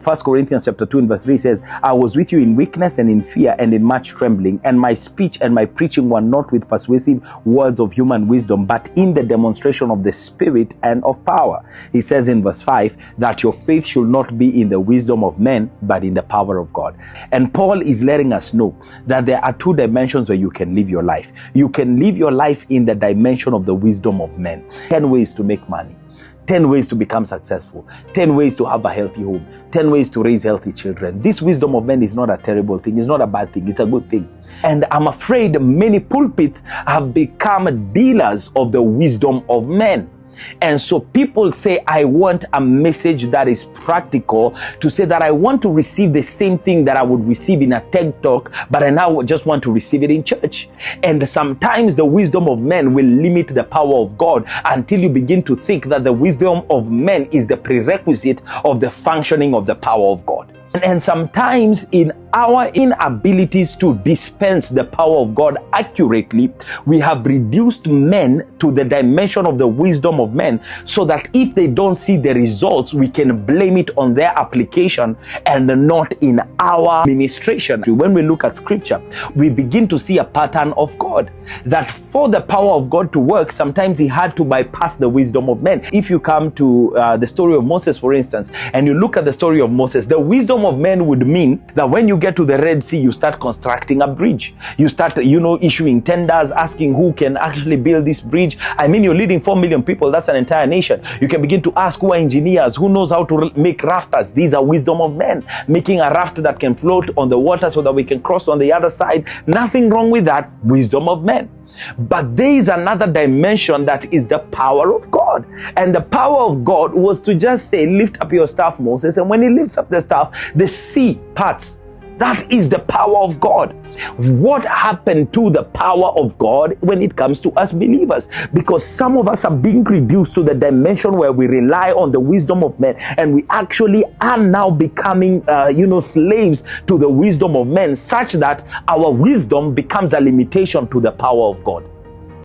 1 Corinthians chapter 2 and verse 3 says, I was with you in weakness and in fear and in much trembling, and my speech and my preaching were not with persuasive words of human wisdom, but in the demonstration of the Spirit and of power. He says in verse 5 that your faith should not be in the wisdom of men, but in the power of God. And Paul is letting us know that there are two dimensions where you can live your life. You can live your life in the dimension of the wisdom of men. 10 ways to make money. 10 ways to become successful, 10 ways to have a healthy home, 10 ways to raise healthy children. This wisdom of men is not a terrible thing. It's not a bad thing. It's a good thing. And I'm afraid many pulpits have become dealers of the wisdom of men. And so people say, I want a message that is practical, to say that I want to receive the same thing that I would receive in a TED talk, but I now just want to receive it in church. And sometimes the wisdom of men will limit the power of God until you begin to think that the wisdom of men is the prerequisite of the functioning of the power of God. And sometimes in our inabilities to dispense the power of God accurately, we have reduced men to the dimension of the wisdom of men, so that if they don't see the results, we can blame it on their application and not in our ministration. When we look at scripture, we begin to see a pattern of God, that for the power of God to work, sometimes he had to bypass the wisdom of men. If you come to the story of Moses, for instance, and you look at the story of Moses, the wisdom of men would mean that when you get to the Red Sea, you start constructing a bridge. You start, issuing tenders, asking who can actually build this bridge. I mean, you're leading 4 million people. That's an entire nation. You can begin to ask who are engineers, who knows how to make rafters. These are wisdom of men. Making a raft that can float on the water so that we can cross on the other side. Nothing wrong with that. Wisdom of men. But there is another dimension that is the power of God. And the power of God was to just say, lift up your staff, Moses. And when he lifts up the staff, the sea parts. That is the power of God. What happened to the power of God when it comes to us believers? Because some of us are being reduced to the dimension where we rely on the wisdom of men, and we actually are now becoming, slaves to the wisdom of men, such that our wisdom becomes a limitation to the power of God.